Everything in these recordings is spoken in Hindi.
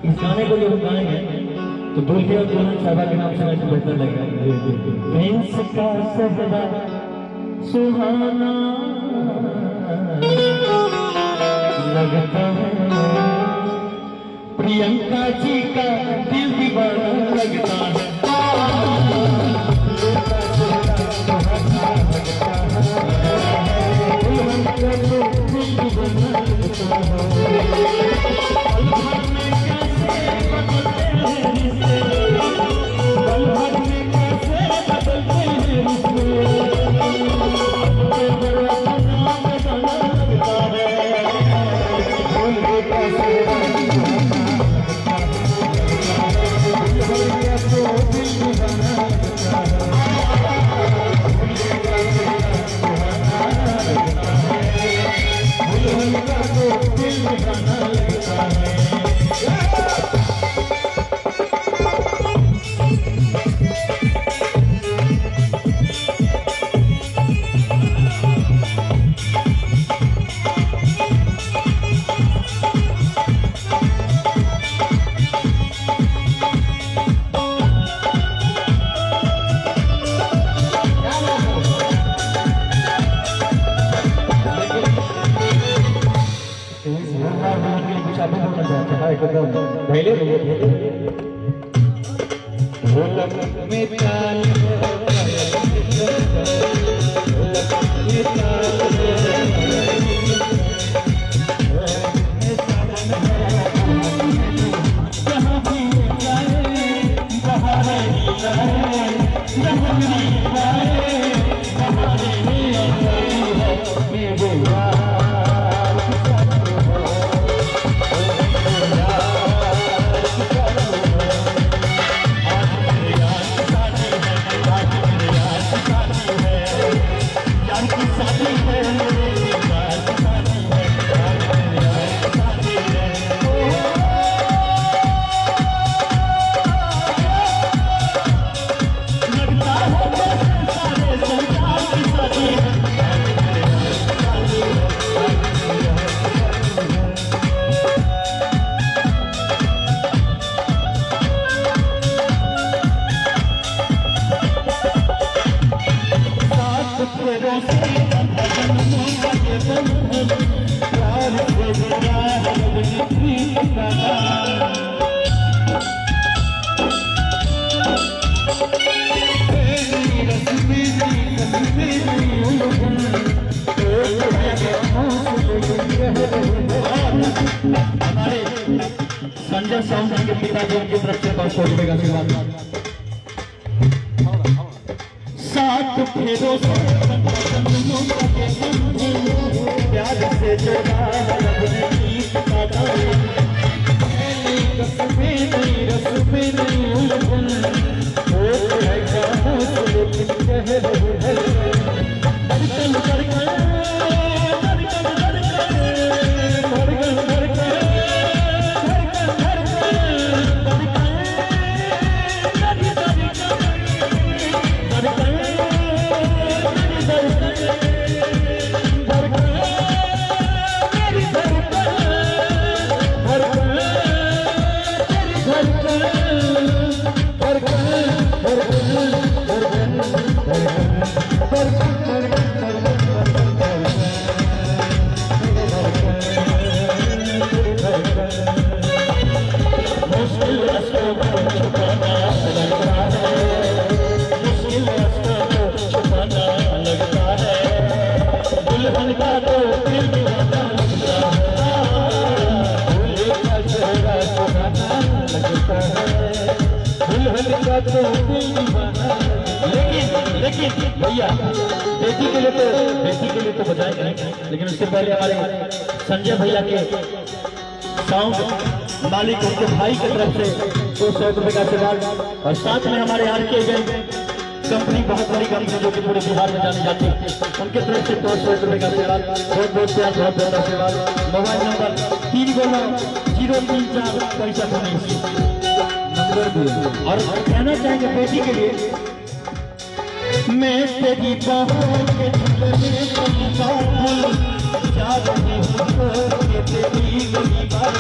इस गाने को जब गाएंगे तो दुल्हे और दुल्हन साहबा के नाम से बेहतर लगेगा। प्रिंस का सहरा सुहाना लगता है, प्रियंका जी का दिल दीवाना लगता है। संजय साउंड के पिताजी की तरफ से बहुत बहुत आशीर्वाद। सात फेरों से प्यार से जोड़ा लेकिन भैया बेटी के लिए तो बजाएंगे नहीं, लेकिन उससे पहले हमारे संजय भैया के साउंड मालिक उनके भाई की तरफ से 200 रुपए का आशीर्वाद, और साथ में हमारे आर के कंपनी बहुत बड़ी कंपनी जो कि पूरे बिहार में जानी जाती है, उनके तरफ से 200 रुपए का आशीर्वाद, बहुत बहुत प्यार, बहुत बहुत आशीर्वाद। मोबाइल नंबर 3 पैसा तो नहीं नंबर भी, और कहना चाहेंगे बेटी के लिए मैं तेरी बाहों के झुलने का फूल जा रही हूँ तेरी गली बात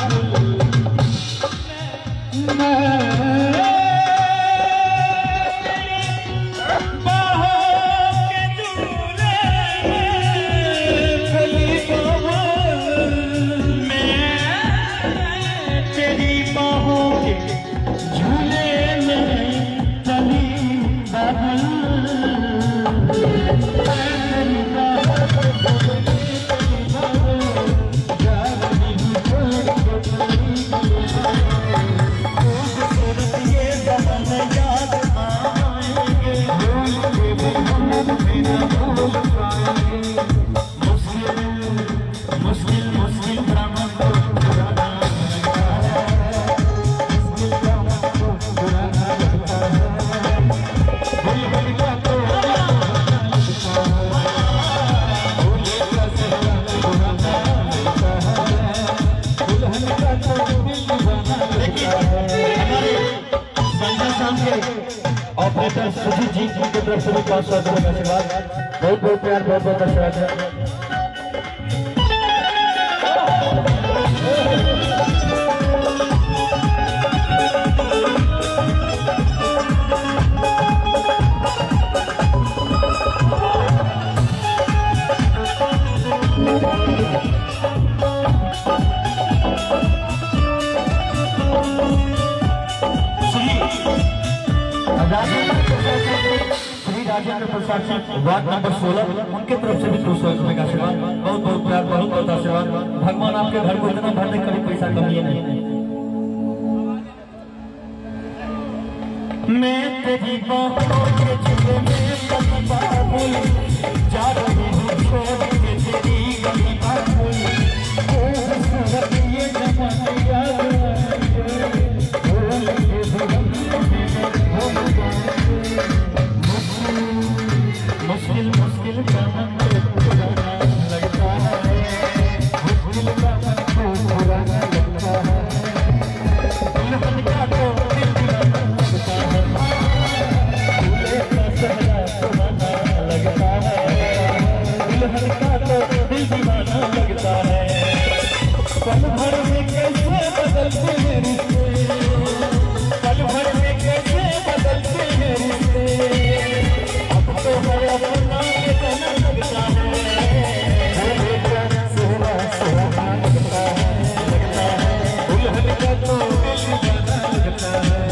ऑपरेटर सुजीत जी की तरफ से भी 500 रुपये का आशीर्वाद, बहुत बहुत प्यार, बहुत बहुत आशीर्वाद। श्री राजेंद्र प्रसाद जी वार्ड नंबर 16, उनके तरफ से भी 200 रुपये का आशीर्वाद, बहुत बहुत प्यार, बहुत बहुत आशीर्वाद। भगवान आपके घर को इतना भरने कभी पैसा कमी नहीं। मैं तेरी बाहों के झूले में बाबुल जा रही हूँ, छोड़ के तेरी गली बाबुल, खूबसूरत ये जमाने याद मुश्किल मुश्किल का मन पुराना लगता है, मुश्किल का मन पुराना लगता है, दुल्हन का तो दिल दीवाना लगता है, दूल्हे का सहरा सुहाना लगता है, दुल्हन का तो दिल दीवाना लगता है। पल भर में कैसे बदलते हैं रिश्ते, पल भर में कैसे बदलते हैं रिश्ते, तो हर अपना बेचना लगता है, सोना सोना लगता है, दुल्हन का तो दिल दीवाना लगता है।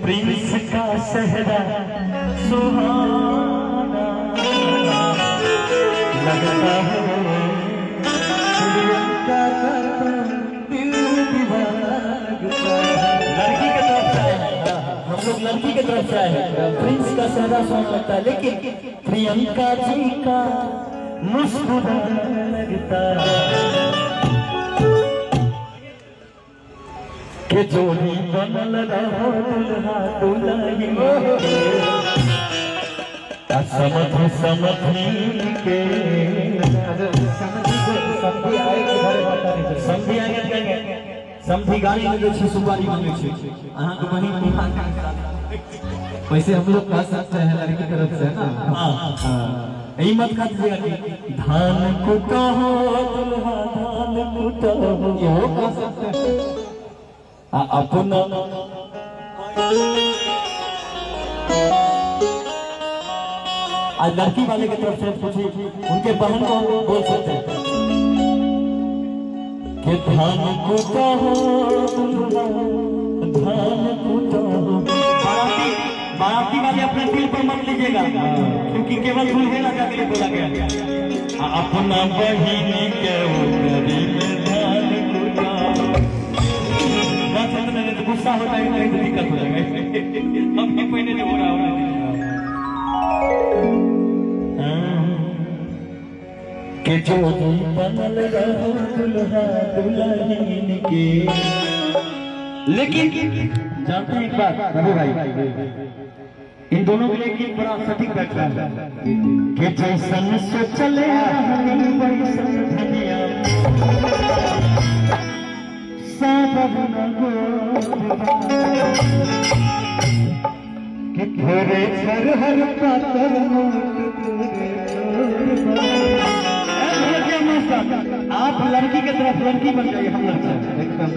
प्रिंस का सहरा सुहाना लगता है, प्रियंका का दिल दीवाना लगता है। लड़की की तरफ से आए, हम लोग लड़की की तरफ से आए, प्रिंस का सहरा सुहाना लगता है, लेकिन प्रियंका जी का मुस्कुराना लगता है कि जोड़ी बनल रहो दुल्हा दुल्हन समझ समझी के समझी आगे समझी गाड़ी लगे छे, सुपारी मांगे छे, अहाँ के वही वैसे हम लोग कह सकते हैं लड़की की तरफ से ना। हाँ, यही मत कह दीजिएगा कि धान कुटा हो दुल्हा धान कुटा हो, ये कह सकते हैं अपना आज लड़की वाले की तरफ से पूछी, उनके बहन को बोल सकते हैं कि धान कुटा हो धान कुटा हो। बाराती वाले अपने दिल पर मत लीजिएगा, क्योंकि केवल दूल्हे लगा के लिए बोला गया, अपना बहिनी के धान कुटा गुस्सा होता है नहीं तो दिक्कत हो जाएगा। हम ही पहले जो हो रहा कि जो बनल रहो दुल्हा दुल्हन के लेकिन जानते हैं एक बात रघु भाई, इन दोनों के लिए एक बड़ा सटीक बैठा है कि जैसन से चले वैसन धनिया कि थोड़े घर हर पातर आप लड़की की तरफ लड़की बन जाइए, हम लड़का एकदम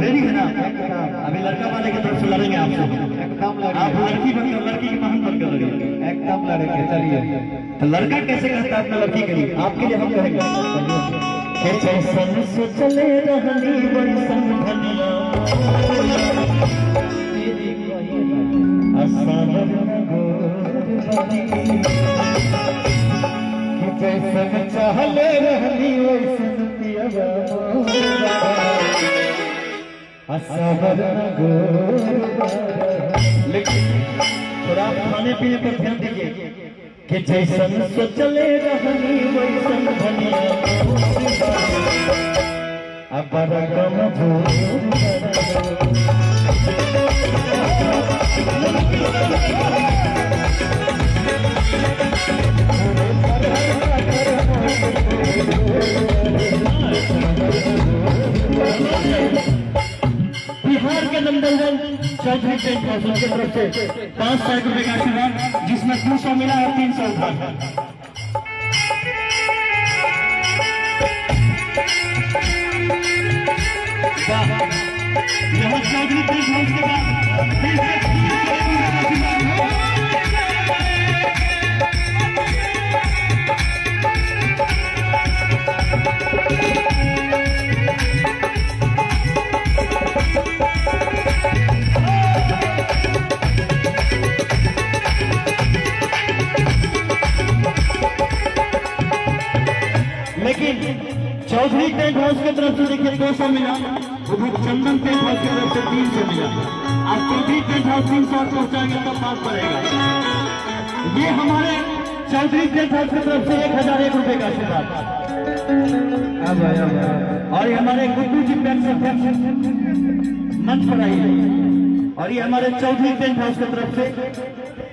रेडी है ना। अभी लड़का वाले की तरफ से लड़ेंगे आपसे, एकदम आप लड़की बनकर लड़की की बहन बनकर लड़ेंगे, एकदम लड़ेंगे। चलिए तो लड़का कैसे कहता है अपना लड़की के लिए, आपके लिए हम कहेंगे कि जैसन से चले रहनी वैसन धनिया जैसन चहले रहनी वैसन पियवा लेकिन थोड़ा खाने पीने पर ध्यान दीजिए कि जैसन से चले रहनी वैसन धनिया अब बिहार के नंबर 1 चौधरी टेंट हाउस की तरफ से 500 रुपए का आशीर्वाद, जिसमें 200 मिला है, 300 उधार। यहाँ चौधरी टेंट हाउस के बाद चौधरी टेंट हाउस की तरफ से देखिए 200 मिला, उधर चंदन टेंट हाउस की तरफ से 300 मिला। आप चौधरी टेंट हाउस 300 पहुंचाएंगे तब बात पड़ेगा। ये हमारे चौधरी टेंट हाउस की तरफ से 1001 रुपए का आशीर्वाद, और ये हमारे गुड्डू जी पैक से मंच पर आइए। और ये हमारे चौधरी टेंट हाउस की तरफ से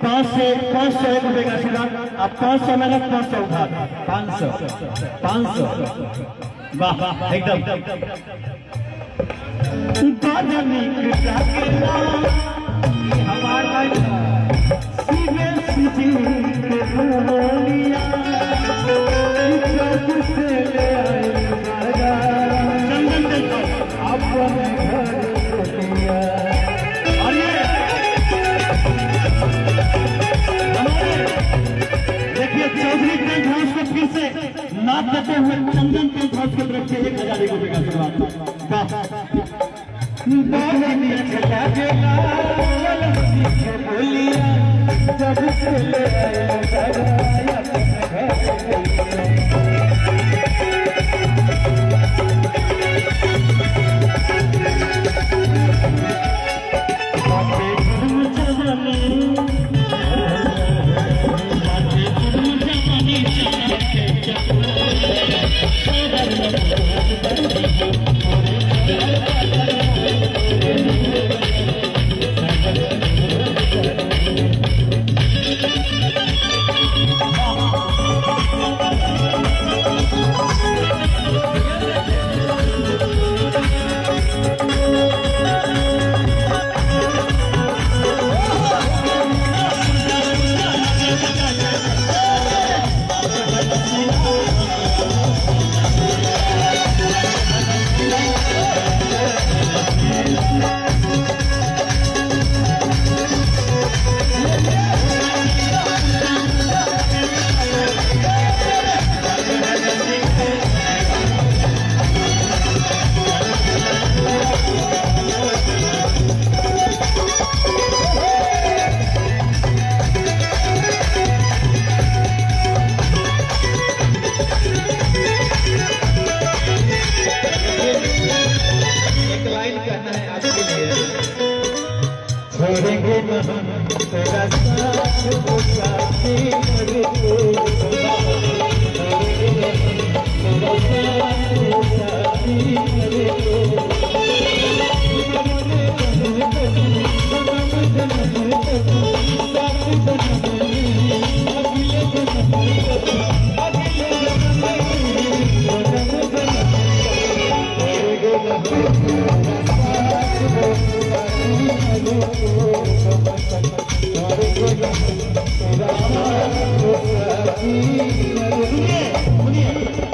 501 रुपए का आशीर्वाद। आप 500 मेहनत 500 उधार, 500 वाह वाह एकदम देखिए चौधरी टेंट हाउस को फिर से नाच देते हुए चंदन टेंट हाउस की तरफ से 1000 रुपए का आशीर्वाद।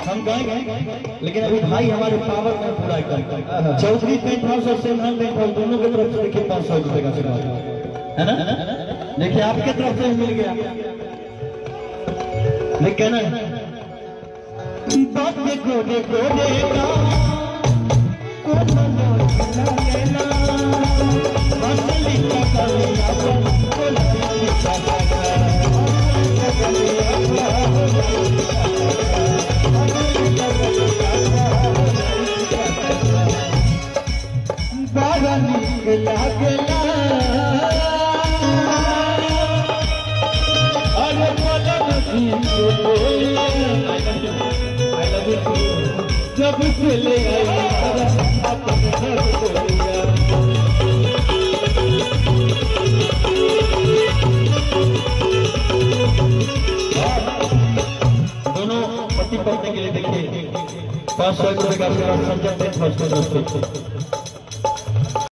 हम गाएंगे लेकिन अभी भाई हमारे पावर में पूरा एकदम चौधरी पेंट हाउस और सेमहान पेंट हाउस दोनों की तरफ से देखिए 500 रुपए का सिनेमा है ना। देखिए आपके तरफ से मिल गया लेकिन बात देखो देखो देखा जब चले दोनों पति पत्नी के लिए देखिए 500 रुपए का संजय